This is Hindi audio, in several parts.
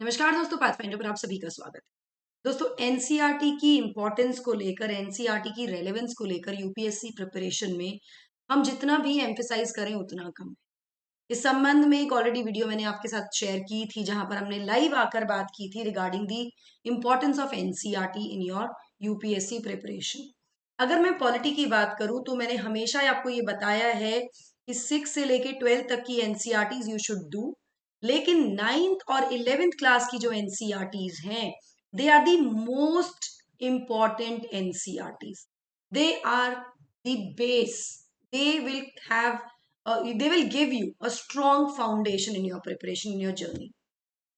नमस्कार दोस्तों, पाथफाइंडर पर आप सभी का स्वागत है। दोस्तों, एनसीईआरटी की इंपॉर्टेंस को लेकर, एनसीईआरटी की रेलेवेंस को लेकर यूपीएससी प्रिपरेशन में हम जितना भी एम्फेसाइज करें उतना कम है। इस संबंध में एक ऑलरेडी वीडियो मैंने आपके साथ शेयर की थी, जहां पर हमने लाइव आकर बात की थी regarding the importance of NCERT in your UPSC preparation. अगर मैं पॉलिटी की बात करूं तो मैंने हमेशा आपको ये बताया है कि 6 से लेके 12 तक की एनसीईआरटीज यू शुड डू, लेकिन 9th और 11th क्लास की जो एनसीईआरटीज हैं, they are the most important NCERTs. They are the base. they will have they will give you a strong foundation in your preparation, in your journey.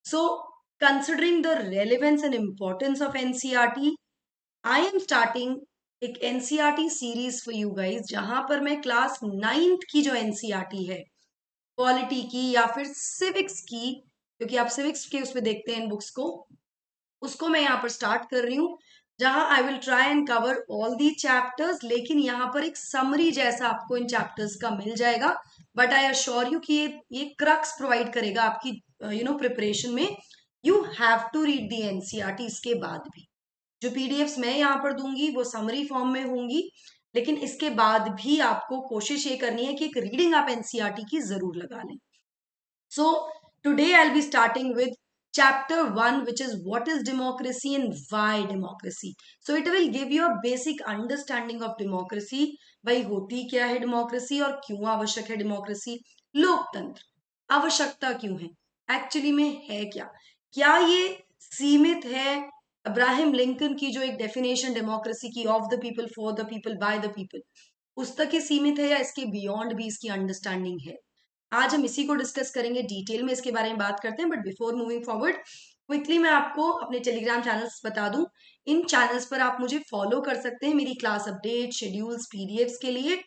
So considering the relevance and importance of NCERT, I am starting एक NCERT series for you guys, जहां पर मैं क्लास 9th की जो NCERT है, पॉलिटी की या फिर सिविक्स की, क्योंकि आप सिविक्स के उसमें देखते हैं बुक्स को, उसको मैं यहाँ पर स्टार्ट कर रही हूँ, जहां I will try and cover all the chapters. लेकिन यहाँ पर एक समरी जैसा आपको इन चैप्टर्स का मिल जाएगा, बट आई अश्योर यू कि ये क्रक्स प्रोवाइड करेगा आपकी प्रिपरेशन में। You have to read the NCERT. इसके बाद भी जो पीडीएफ्स मैं यहाँ पर दूंगी वो समरी फॉर्म में होंगी, लेकिन इसके बाद भी आपको कोशिश ये करनी है कि एक रीडिंग आप एनसीईआरटी की जरूर लगा लें। So today I'll be starting with chapter 1, which is what is democracy and why democracy. So it will give you a basic understanding of democracy. भाई होती क्या है डेमोक्रेसी और क्यों आवश्यक है डेमोक्रेसी, लोकतंत्र आवश्यकता क्यों है, एक्चुअली में है क्या ये सीमित है अब्राहम लिंकन की जो एक डेफिनेशन डेमोक्रेसी की, of the people, for the people, bye the people, उस तक ही सीमित है या इसके बियॉन्ड भी इसकी अंडरस्टैंडिंग है? आज हम इसी को डिस्कस करेंगे, डिटेल में इसके बारे में बात करते हैं। But before moving forward, quickly मैं आपको अपने टेलीग्राम चैनल्स बता दूं। इन चैनल्स पर आप मुझे फॉलो कर सकते हैं मेरी क्लास अपडेट, शेड्यूल्स, पीडीएफ्स के लिए।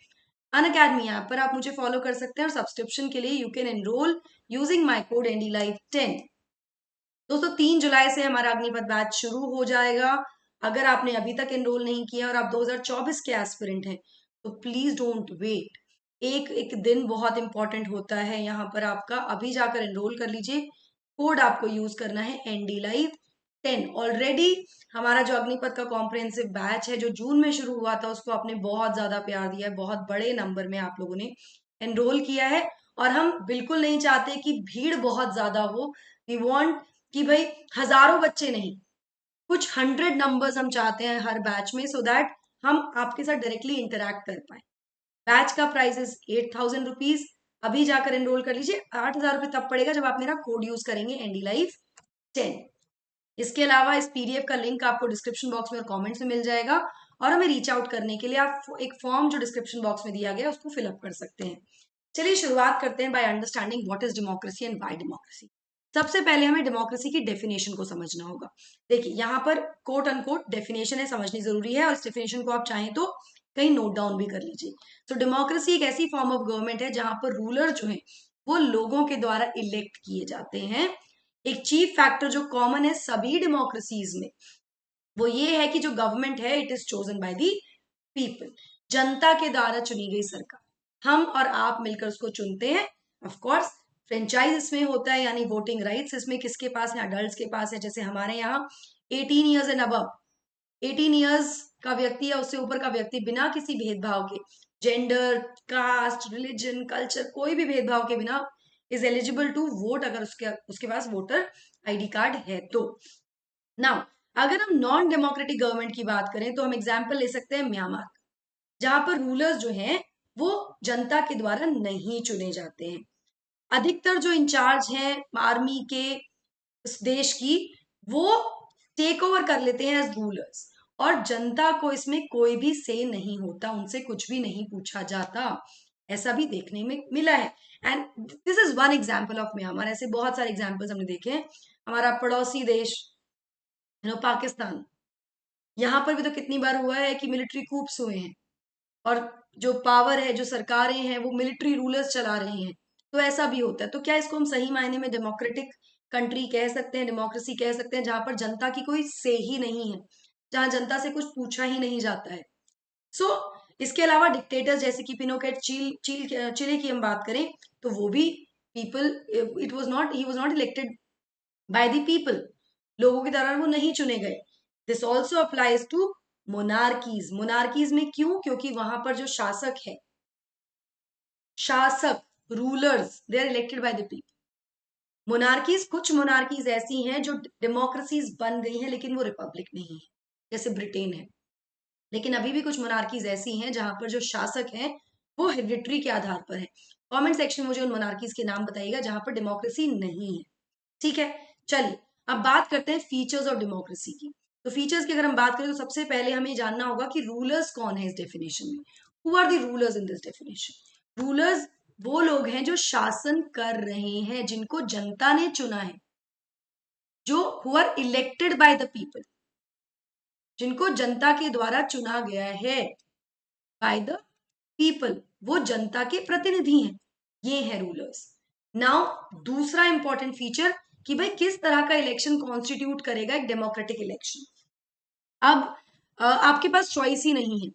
अनअकैडमी ऐप पर आप मुझे फॉलो कर सकते हैं, और सब्सक्रिप्शन के लिए you can enrol using my code NDLive10। दोस्तों, 3 जुलाई से हमारा अग्निपथ बैच शुरू हो जाएगा। अगर आपने अभी तक एनरोल नहीं किया और आप 2024 के एस्पिरेंट हैं, तो प्लीज डोंट वेट। एक एक दिन बहुत इंपॉर्टेंट होता है यहाँ पर आपका, अभी जाकर एनरोल कर लीजिए। कोड आपको यूज करना है NDLive10। ऑलरेडी हमारा जो अग्निपथ का कॉम्प्रिहेंसिव बैच है जो जून में शुरू हुआ था, उसको आपने बहुत ज्यादा प्यार दिया है, बहुत बड़े नंबर में आप लोगों ने एनरोल किया है। और हम बिल्कुल नहीं चाहते कि भीड़ बहुत ज्यादा हो। वी वॉन्ट कि भाई हजारों बच्चे नहीं, कुछ 100 नंबर्स हम चाहते हैं हर बैच में, सो दैट हम आपके साथ डायरेक्टली इंटरेक्ट कर पाए। बैच का प्राइस इज 8,000 रुपीज। अभी जाकर एनरोल कर लीजिए। 8,000 रुपये तब पड़ेगा जब आप मेरा कोड यूज करेंगे NDLive10। इसके अलावा इस पीडीएफ का लिंक आपको डिस्क्रिप्शन बॉक्स में और कमेंट्स में मिल जाएगा, और हमें रीच आउट करने के लिए आप एक फॉर्म जो डिस्क्रिप्शन बॉक्स में दिया गया उसको फिलअप कर सकते हैं। चलिए शुरुआत करते हैं by understanding what is democracy and why democracy. सबसे पहले हमें डेमोक्रेसी की डेफिनेशन को समझना होगा। देखिए, यहाँ पर कोट अनकोट डेफिनेशन है, समझनी जरूरी है, और इस डेफिनेशन को आप चाहें तो कहीं नोट डाउन भी कर लीजिए। तो डेमोक्रेसी एक ऐसी फॉर्म ऑफ गवर्नमेंट है जहां पर रूलर जो है वो लोगों के द्वारा इलेक्ट किए जाते हैं। एक चीफ फैक्टर जो कॉमन है सभी डेमोक्रेसीज में, वो ये है कि जो गवर्नमेंट है it is chosen by the people, जनता के द्वारा चुनी गई सरकार। हम और आप मिलकर उसको चुनते हैं। ऑफ कोर्स फ्रेंचाइज इसमें होता है, यानी वोटिंग राइट्स इसमें किसके पास है? अडल्ट के पास है। जैसे हमारे यहाँ 18 ईयर्स एंड अबव, 18 ईयर्स का व्यक्ति या उससे ऊपर का व्यक्ति बिना किसी भेदभाव के, जेंडर, कास्ट, रिलीजन, कल्चर, कोई भी भेदभाव के बिना इज एलिजिबल टू वोट, अगर उसके उसके पास वोटर आईडी कार्ड है तो। नाउ अगर हम नॉन डेमोक्रेटिक गवर्नमेंट की बात करें तो हम एग्जाम्पल ले सकते हैं म्यांमार, जहां पर रूलर्स जो हैं वो जनता के द्वारा नहीं चुने जाते हैं। अधिकतर जो इंचार्ज हैं आर्मी के उस देश की, वो टेक ओवर कर लेते हैं एज रूलर्स, और जनता को इसमें कोई भी से नहीं होता, उनसे कुछ भी नहीं पूछा जाता। ऐसा भी देखने में मिला है, and this is one example of Myanmar. ऐसे बहुत सारे एग्जाम्पल्स हमने देखे हैं। हमारा पड़ोसी देश पाकिस्तान, यहाँ पर भी तो कितनी बार हुआ है कि मिलिट्री कूप्स हुए हैं, और जो पावर है, जो सरकारें हैं, वो मिलिट्री रूलर्स चला रही हैं। तो ऐसा भी होता है। तो क्या इसको हम सही मायने में डेमोक्रेटिक कंट्री कह सकते हैं, डेमोक्रेसी कह सकते हैं, जहां पर जनता की कोई से ही नहीं है, जहां जनता से कुछ पूछा ही नहीं जाता है? सो इसके अलावा डिक्टेटर्स जैसे कि पिनोकेट, चिले की हम बात करें तो वो भी people, it was not, he was not elected by the people, लोगों के द्वारा वो नहीं चुने गए। This also applies to monarchies. Monarchies में क्यों? क्योंकि वहां पर जो शासक है, शासक, rulers, they are elected by the people. Monarchies, कुछ मोनार्कीज ऐसी हैं जो डेमोक्रेसीज बन गई हैं लेकिन वो रिपब्लिक नहीं है, जैसे ब्रिटेन है। लेकिन अभी भी कुछ मोनार्कीज ऐसी हैं जहां पर जो शासक हैं वो हेरिडिटरी के आधार पर है। कमेंट सेक्शन में मुझे उन मोनार्कीज के नाम बताइएगा जहां पर डेमोक्रेसी नहीं है। ठीक है, चलिए अब बात करते हैं फीचर्स ऑफ डेमोक्रेसी की। तो फीचर्स की अगर हम बात करें तो सबसे पहले हमें जानना होगा कि रूलर्स कौन है इस डेफिनेशन में। Who are the rulers in this definition? Rulers वो लोग हैं जो शासन कर रहे हैं, जिनको जनता ने चुना है, जो who are elected by the people, जिनको जनता के द्वारा चुना गया है, बाय द पीपल, वो जनता के प्रतिनिधि हैं, ये है रूलर्स। नाउ दूसरा इंपॉर्टेंट फीचर कि भाई किस तरह का इलेक्शन कॉन्स्टिट्यूट करेगा एक डेमोक्रेटिक इलेक्शन। अब आपके पास चॉइस ही नहीं है,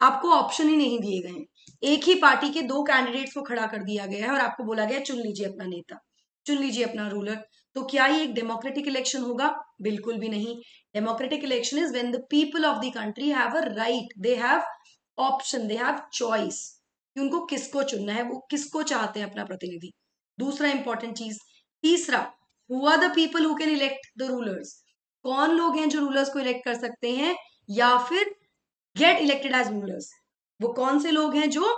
आपको ऑप्शन ही नहीं दिए गए हैं, एक ही पार्टी के दो कैंडिडेट्स को खड़ा कर दिया गया है और आपको बोला गया चुन लीजिए अपना नेता, चुन लीजिए अपना रूलर। तो क्या ये एक डेमोक्रेटिक इलेक्शन होगा? बिल्कुल भी नहीं। Democratic election is when the people of the country have a right, they have option, they have choice कि उनको किसको चुनना है, वो किसको चाहते हैं अपना प्रतिनिधि। दूसरा इंपॉर्टेंट चीज। तीसरा, who are the people who can elect the rulers? कौन लोग हैं जो रूलर्स को इलेक्ट कर सकते हैं या फिर गेट इलेक्टेड एज रूलर्स? वो कौन से लोग हैं जो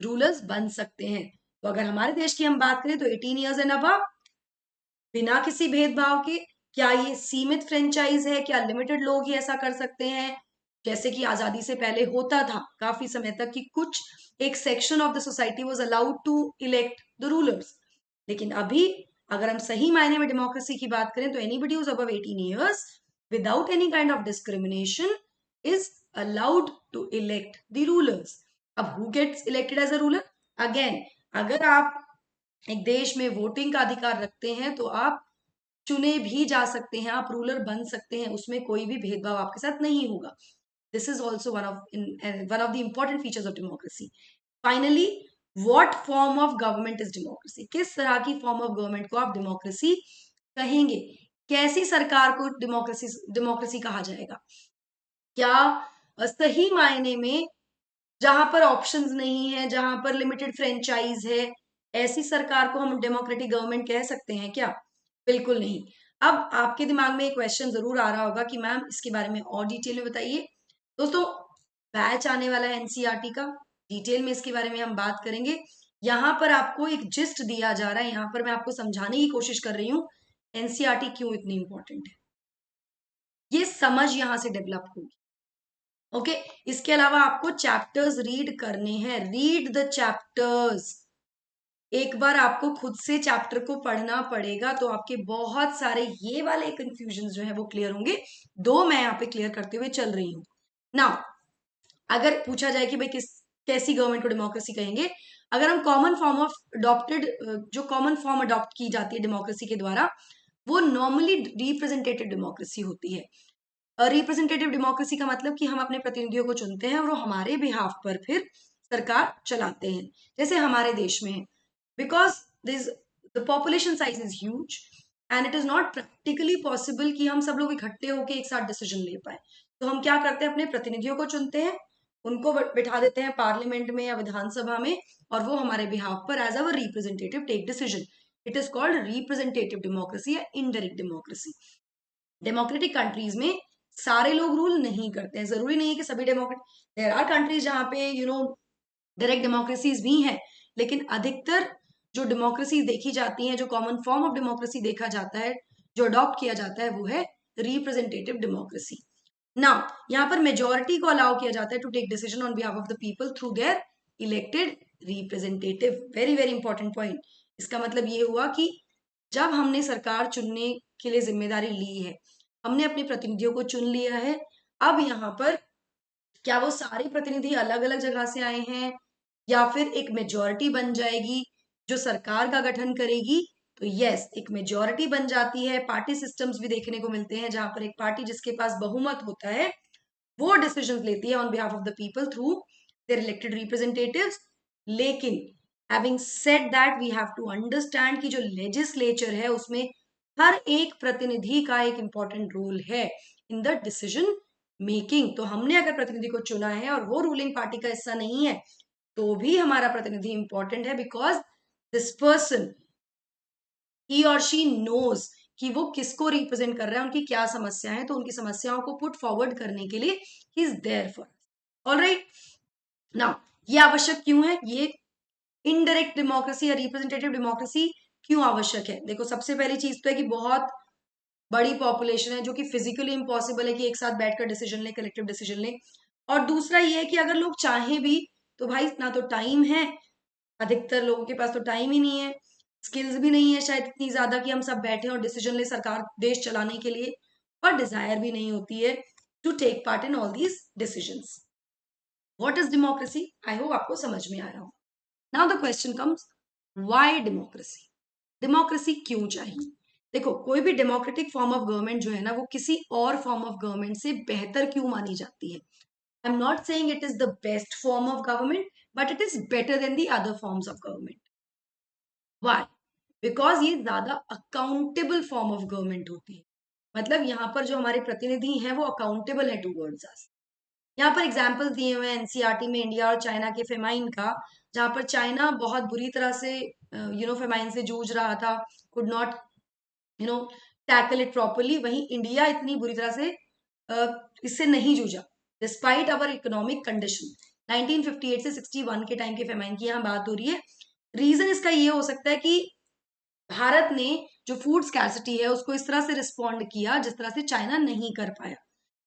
रूलर्स बन सकते हैं? तो अगर हमारे देश की हम बात करें तो 18 ईयर्स एंड अबव, बिना किसी भेदभाव के। क्या ये सीमित फ्रेंचाइज है? क्या लिमिटेड लोग ही ऐसा कर सकते हैं, जैसे कि आजादी से पहले होता था काफी समय तक कि कुछ एक section of the society was allowed to elect the rulers? लेकिन अभी अगर हम सही मायने में डेमोक्रेसी की बात करें तो anybody who's above 18 years without any kind of discrimination is allowed to elect the rulers. अब who gets elected as a ruler? Again, अगर आप एक देश में वोटिंग का अधिकार रखते हैं तो आप चुने भी जा सकते हैं, आप रूलर बन सकते हैं, उसमें कोई भी भेदभाव आपके साथ नहीं होगा। This is also one of the important features of democracy. Finally, what form of government is democracy? किस तरह की फॉर्म ऑफ गवर्नमेंट को आप डेमोक्रेसी कहेंगे? कैसी सरकार को डेमोक्रेसी डेमोक्रेसी कहा जाएगा? क्या सही मायने में जहां पर ऑप्शंस नहीं है, जहां पर लिमिटेड फ्रेंचाइज है, ऐसी सरकार को हम डेमोक्रेटिक गवर्नमेंट कह सकते हैं क्या? बिल्कुल नहीं। अब आपके दिमाग में एक क्वेश्चन जरूर आ रहा होगा कि मैम इसके बारे में और डिटेल में बताइए। दोस्तों, बैच आने वाला है एनसीईआरटी का, डिटेल में इसके बारे में हम बात करेंगे। यहाँ पर आपको एक जिस्ट दिया जा रहा है, यहाँ पर मैं आपको समझाने की कोशिश कर रही हूँ एनसीईआरटी क्यों इतनी इंपॉर्टेंट है, ये समझ यहाँ से डेवलप होगी। ओके, इसके अलावा आपको चैप्टर्स रीड करने हैं, रीड द चैप्टर्स। एक बार आपको खुद से चैप्टर को पढ़ना पड़ेगा तो आपके बहुत सारे ये वाले कंफ्यूजन जो है वो क्लियर होंगे। दो मैं यहाँ पे क्लियर करते हुए चल रही हूँ ना। अगर पूछा जाए कि भाई किस कैसी गवर्नमेंट को डेमोक्रेसी कहेंगे, अगर हम कॉमन फॉर्म ऑफ अडॉप्टेड, जो कॉमन फॉर्म अडॉप्ट की जाती है डेमोक्रेसी के द्वारा, वो नॉर्मली रिप्रेजेंटेटिव डेमोक्रेसी होती है। रिप्रेजेंटेटिव डेमोक्रेसी का मतलब कि हम अपने प्रतिनिधियों को चुनते हैं और वो हमारे बिहाफ पर फिर सरकार चलाते हैं, जैसे हमारे देश में है। Because this the population size is huge and it is not practically possible कि हम सब लोग इकट्ठे होकर एक साथ डिसीजन ले पाए। तो हम क्या करते हैं, अपने प्रतिनिधियों को चुनते हैं, उनको बिठा देते हैं पार्लियामेंट में या विधानसभा में, और वो हमारे बिहाफ पर as our representative take decision. It is called representative democracy या इनडायरेक्ट डेमोक्रेसी। डेमोक्रेटिक कंट्रीज में सारे लोग रूल नहीं करते हैं, जरूरी नहीं है कि सभी डेमोक्रेट, देयर आर कंट्रीज जहां पे डायरेक्ट डेमोक्रेसीज भी हैं, लेकिन अधिकतर जो डेमोक्रेसी देखी जाती है, जो कॉमन फॉर्म ऑफ डेमोक्रेसी देखा जाता है, जो अडॉप्ट किया जाता है, वो है रिप्रेजेंटेटिव डेमोक्रेसी। नाउ यहाँ पर मेजोरिटी को अलाउ किया जाता है to take decision on behalf of the people through their elected representative. Very very important point. इसका मतलब ये हुआ कि जब हमने सरकार चुनने के लिए जिम्मेदारी ली है, हमने अपने प्रतिनिधियों को चुन लिया है, अब यहाँ पर क्या वो सारे प्रतिनिधि अलग अलग जगह से आए हैं या फिर एक मेजोरिटी बन जाएगी जो सरकार का गठन करेगी? तो यस, एक मेजोरिटी बन जाती है। पार्टी सिस्टम्स भी देखने को मिलते हैं जहां पर एक पार्टी जिसके पास बहुमत होता है वो डिसीजंस लेती है on behalf of the people through their elected representatives. लेकिन having said that we have to understand कि जो लेजिस्लेचर है उसमें हर एक प्रतिनिधि का एक इंपॉर्टेंट रोल है इन द डिसीजन मेकिंग। तो हमने अगर प्रतिनिधि को चुना है और वो रूलिंग पार्टी का हिस्सा नहीं है तो भी हमारा प्रतिनिधि इंपॉर्टेंट है, बिकॉज दिस पर्सन ही और शी नोज कि वो किसको रिप्रेजेंट कर रहा है, उनकी क्या समस्या है, तो उनकी समस्याओं को पुट फॉरवर्ड करने के लिए ही is there for. Alright, now ये आवश्यक क्यों है, ये इनडायरेक्ट डेमोक्रेसी या रिप्रेजेंटेटिव डेमोक्रेसी क्यों आवश्यक है? देखो, सबसे पहली चीज तो है कि बहुत बड़ी पॉपुलेशन है जो कि फिजिकली इम्पॉसिबल है कि एक साथ बैठकर डिसीजन ले, कलेक्टिव डिसीजन ले। और दूसरा ये है कि अगर लोग चाहें भी तो भाई ना तो टाइम है, अधिकतर लोगों के पास तो टाइम ही नहीं है, स्किल्स भी नहीं है शायद इतनी ज्यादा कि हम सब बैठे और डिसीजन ले सरकार देश चलाने के लिए, और डिजायर भी नहीं होती है to take part in all these decisions. What is democracy? I hope आपको समझ में आया हो। Now the question comes, why democracy? Democracy क्यों चाहिए? देखो, कोई भी डेमोक्रेटिक फॉर्म ऑफ गवर्नमेंट जो है ना, वो किसी और फॉर्म ऑफ गवर्नमेंट से बेहतर क्यों मानी जाती है? I am not saying it is the best form of government, but it is better than the other forms of government. Why? Because ये ज्यादा अकाउंटेबल फॉर्म ऑफ गवर्नमेंट होती है। मतलब यहाँ पर जो हमारे प्रतिनिधि हैं वो अकाउंटेबल है टूवर्ड्स अस। यहाँ पर एग्जाम्पल दिए हुए हैं एनसीईआरटी में इंडिया और चाइना के फेमाइन का, जहां पर चाइना बहुत बुरी तरह से फेमाइन से जूझ रहा था, could not you know tackle it properly. वहीं इंडिया इतनी बुरी तरह से इससे नहीं जूझा डिस्पाइट अवर इकोनॉमिक कंडीशन। 1958 से 61 के टाइम के फेमाइन की यहाँ बात हो रही है। रीजन इसका ये हो सकता है कि भारत ने जो फूड स्कैर्सिटी है उसको इस तरह से रिस्पॉन्ड किया जिस तरह से चाइना नहीं कर पाया।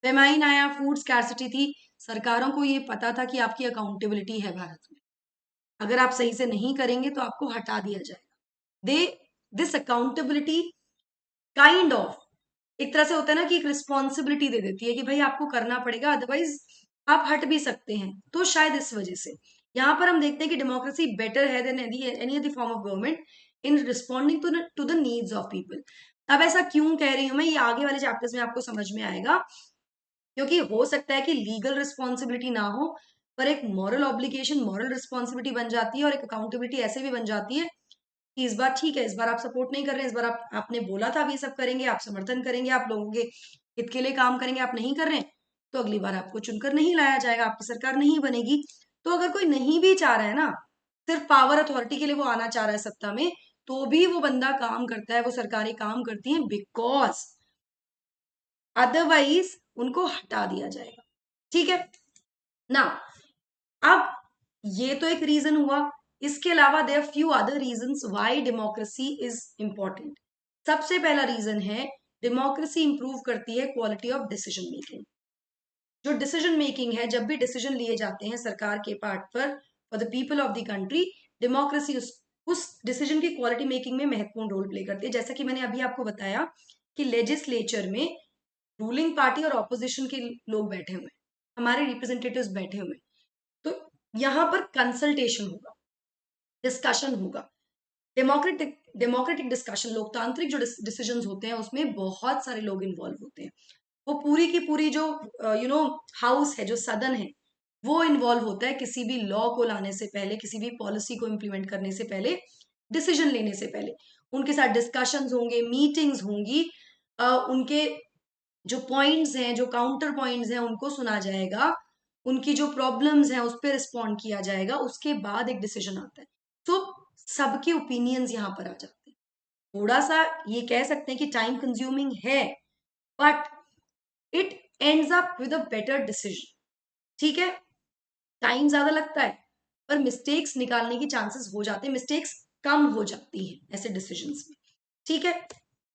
फेमाइन आया, फूड स्कैर्सिटी थी, सरकारों को ये पता था कि आपकी अकाउंटेबिलिटी है भारत में, अगर आप सही से नहीं करेंगे तो आपको हटा दिया जाएगा। दे दिस अकाउंटेबिलिटी काइंड ऑफ एक तरह से होता है ना कि एक रिस्पॉन्सिबिलिटी दे देती है कि भाई आपको करना पड़ेगा, अदरवाइज आप हट भी सकते हैं। तो शायद इस वजह से यहाँ पर हम देखते हैं कि डेमोक्रेसी बेटर है than any other form of government in responding to the needs of people. अब ऐसा क्यों कह रही हूं मैं, ये आगे वाले चैप्टर्स में आपको समझ में आएगा। क्योंकि हो सकता है कि लीगल रिस्पॉन्सिबिलिटी ना हो, पर एक मॉरल ऑब्लिगेशन, मॉरल रिस्पॉन्सिबिलिटी बन जाती है, और एक अकाउंटेबिलिटी ऐसे भी बन जाती है कि इस बार ठीक है, इस बार आप सपोर्ट नहीं कर रहे हैं, इस बार आपने बोला था आप ये सब करेंगे, आप समर्थन करेंगे, आप लोगों के हित के लिए काम करेंगे, आप नहीं कर रहे हैं, तो अगली बार आपको चुनकर नहीं लाया जाएगा, आपकी सरकार नहीं बनेगी। तो अगर कोई नहीं भी चाह रहा है ना, सिर्फ पावर अथॉरिटी के लिए वो आना चाह रहा है सत्ता में, तो भी वो बंदा काम करता है, वो सरकारें काम करती हैं, बिकॉज अदरवाइज उनको हटा दिया जाएगा। ठीक है ना? अब ये तो एक रीजन हुआ, इसके अलावा there few other reasons why democracy is important. सबसे पहला रीजन है, डेमोक्रेसी इंप्रूव करती है क्वालिटी ऑफ डिसीजन मेकिंग। जो डिसीजन मेकिंग है, जब भी डिसीजन लिए जाते हैं सरकार के पार्ट पर for the people of the country, democracy उस डिसीजन की क्वालिटी मेकिंग में महत्वपूर्ण रोल प्ले करती है। जैसा कि मैंने अभी आपको बताया कि लेजिस्लेचर में रूलिंग पार्टी और ऑपोजिशन के लोग बैठे हुए हैं, हमारे रिप्रेजेंटेटिव्स बैठे हुए हैं, तो यहाँ पर कंसल्टेशन होगा, डिस्कशन होगा। डेमोक्रेटिक डेमोक्रेटिक डिस्कशन, लोकतांत्रिक जो डिसीजंस होते हैं उसमें बहुत सारे लोग इन्वॉल्व होते हैं। वो पूरी की पूरी जो हाउस है, जो सदन है, वो इन्वॉल्व होता है किसी भी लॉ को लाने से पहले, किसी भी पॉलिसी को इम्प्लीमेंट करने से पहले, डिसीजन लेने से पहले। उनके साथ डिस्कशंस होंगे, मीटिंग्स होंगी, उनके जो पॉइंट्स हैं, जो काउंटर पॉइंट्स हैं, उनको सुना जाएगा, उनकी जो प्रॉब्लम्स हैं उस पर रिस्पॉन्ड किया जाएगा, उसके बाद एक डिसीजन आता है। तो सबके ओपिनियंस यहाँ पर आ जाते हैं। थोड़ा सा ये कह सकते हैं कि टाइम कंज्यूमिंग है, but it ends up with a better decision. ठीक है, टाइम ज्यादा लगता है पर मिस्टेक्स निकालने की चांसेस हो जाते हैं, मिस्टेक्स कम हो जाती हैं ऐसे डिसीजंस में। ठीक है,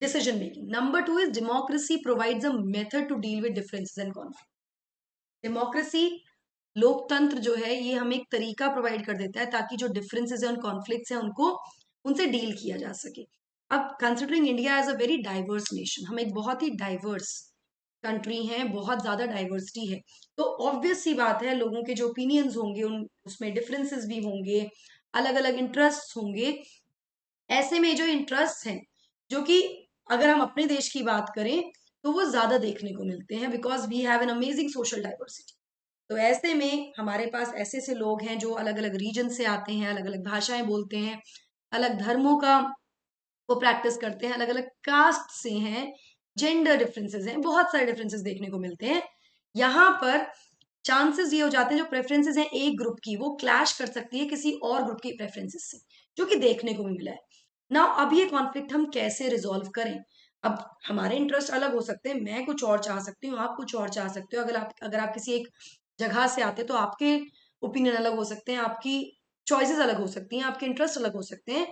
decision making. Number 2 is democracy provides a method to deal with differences and conflict. Democracy, लोकतंत्र जो है, ये हमें एक तरीका प्रोवाइड कर देता है ताकि जो डिफरेंसेस और कॉन्फ्लिक्ट्स हैं उनको उनसे डील किया जा सके। अब considering India as a very diverse nation, हम एक बहुत ही डाइवर्स कंट्री हैं, बहुत ज्यादा डाइवर्सिटी है, तो ऑब्वियस सी बात है लोगों के जो ओपिनियंस होंगे उन उसमें डिफरेंसेस भी होंगे, अलग अलग इंटरेस्ट होंगे। ऐसे में जो इंटरेस्ट हैं, जो कि अगर हम अपने देश की बात करें तो वो ज्यादा देखने को मिलते हैं, because we have an amazing social diversity. तो ऐसे में हमारे पास ऐसे ऐसे लोग हैं जो अलग अलग रीजन से आते हैं, अलग अलग भाषाएं बोलते हैं, अलग धर्मों का वो प्रैक्टिस करते हैं, अलग अलग कास्ट से हैं, जेंडर डिफरेंसेस हैं, बहुत सारे डिफरेंसेस देखने को मिलते हैं। यहाँ पर चांसेस ये हो जाते हैं जो प्रेफरेंसेस हैं एक ग्रुप की वो क्लैश कर सकती है किसी और ग्रुप की प्रेफरेंसेस से, जो कि देखने को भी मिला है ना। अब ये कॉन्फ्लिक्ट हम कैसे रिजोल्व करें? अब हमारे इंटरेस्ट अलग हो सकते हैं, मैं कुछ और चाह सकती हूँ, आप कुछ और चाह सकते हो। अगर आप किसी एक जगह से आते तो आपके ओपिनियन अलग हो सकते हैं, आपकी चॉइसेस अलग हो सकती हैं, आपके इंटरेस्ट अलग हो सकते हैं,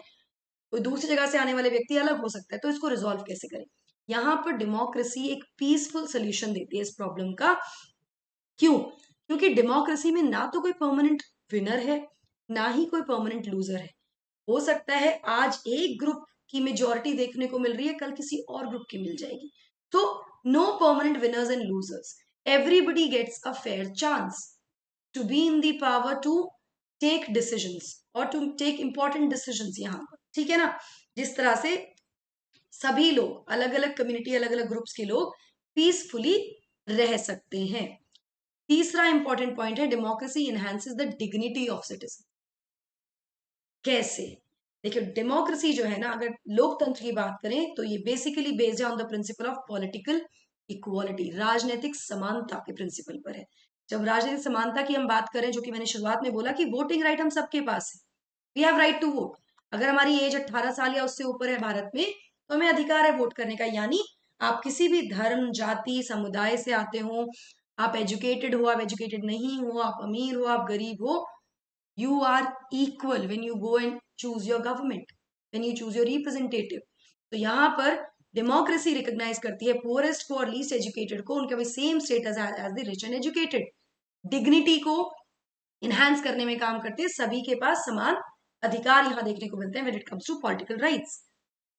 कोई दूसरी जगह से आने वाले व्यक्ति अलग हो सकता है। तो इसको रिजोल्व कैसे करें? यहाँ पर डेमोक्रेसी एक पीसफुल सोल्यूशन देती है इस प्रॉब्लम का। क्यों? क्योंकि डेमोक्रेसी में ना तो कोई परमानेंट विनर है, ना ही कोई परमानेंट लूजर है। हो सकता है आज एक ग्रुप की मेजोरिटी देखने को मिल रही है, कल किसी और ग्रुप की मिल जाएगी। तो no permanent winners and losers, everybody gets a fair chance to be in the power to take decisions और टू टेक इंपॉर्टेंट डिसीजंस यहाँ पर, ठीक है ना। जिस तरह से सभी लोग, अलग अलग कम्युनिटी, अलग अलग ग्रुप्स के लोग पीसफुली रह सकते हैं। तीसरा इंपॉर्टेंट पॉइंट है, democracy enhances the dignity of citizen. कैसे? देखिए, डेमोक्रेसी जो है ना, अगर लोकतंत्र की बात करें तो ये basically based on the principle of political equality, राजनीतिक समानता के प्रिंसिपल पर है। जब राजनीतिक समानता की हम बात करें, जो कि मैंने शुरुआत में बोला कि वोटिंग राइट हम सबके पास है, we have right to vote. अगर हमारी एज 18 साल या उससे ऊपर है भारत में, तो हमें अधिकार है वोट करने का। यानी आप किसी भी धर्म, जाति, समुदाय से आते हो, आप एजुकेटेड हो, आप एजुकेटेड नहीं हो, आप अमीर हो, आप गरीब हो, you are equal when you go and choose your government, when you choose your representative। तो यहाँ पर डेमोक्रेसी रिकॉग्नाइज करती है पोरेस्ट को और लीस्ट एजुकेटेड को, उनका भी same status as the rich and educated. Dignity को इनहांस करने में काम करती है, सभी के पास समान अधिकार यहाँ देखने को मिलते हैं when it comes to political rights।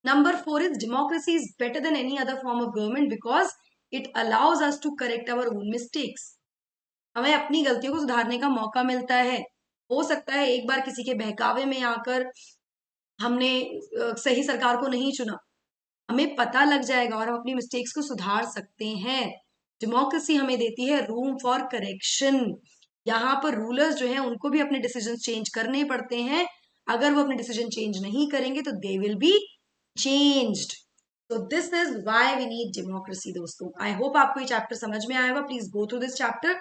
Number 4 is democracy is better than any other form of government because it allows us to correct our own mistakes। हमें अपनी गलतियों को सुधारने का मौका मिलता है। हो सकता है एक बार किसी के बहकावे में आकर हमने सही सरकार को नहीं चुना, हमें पता लग जाएगा और हम अपनी मिस्टेक्स को सुधार सकते हैं। डेमोक्रेसी हमें देती है रूम फॉर करेक्शन। यहाँ पर रूलर्स जो हैं उनको भी अपने डिसीजन चेंज करने पड़ते हैं। अगर वो अपने डिसीजन चेंज नहीं करेंगे तो दे विल बी चेंज्ड। तो this is why we need democracy दोस्तों। आई होप आपको ये चैप्टर समझ में आएगा। Please go through this chapter.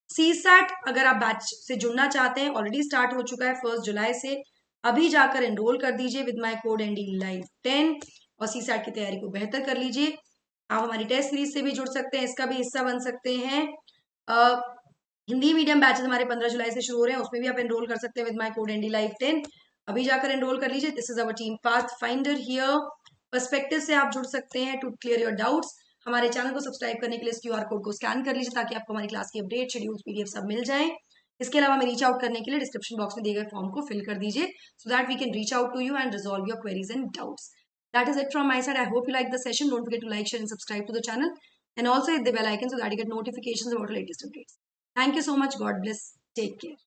CSAT अगर आप बैच से जुड़ना चाहते हैं, ऑलरेडी स्टार्ट हो चुका है 1 जुलाई से। अभी जाकर एनरोल कर दीजिए with my code ND live 10 और सीसैट की तैयारी को बेहतर कर लीजिए। आप हमारी टेस्ट सीरीज से भी जुड़ सकते हैं, इसका भी हिस्सा बन सकते हैं। हिंदी मीडियम बैचेस हमारे 15 जुलाई से शुरू हो रहे हैं, उसमें भी आप एनरोल कर सकते हैं with my code ND live 10। अभी जाकर एनरोल कर लीजिए। This is our team pathfinder here. Perspective से आप जुड़ सकते हैं टू क्लियर योर डाउट्स। हमारे चैनल को सब्सक्राइब करने के लिए इस क्यूआर कोड को स्कैन कर लीजिए ताकि आपको हमारी क्लास की अपडेट, शेड्यूल, पीडीएफ सब मिल जाए। इसके अलावा हमें रीच आउट करने के लिए डिस्क्रिप्शन बॉक्स में दिए गए फॉर्म को फिल कर दीजिए so that we can reach out to you and resolve your queries and doubts. That is it from my side. I hope you like the session. Don't forget to like, share and subscribe to the channel, and also hit the bell icon so that you get notifications about the latest updates. Thank you so much. God bless. Take care.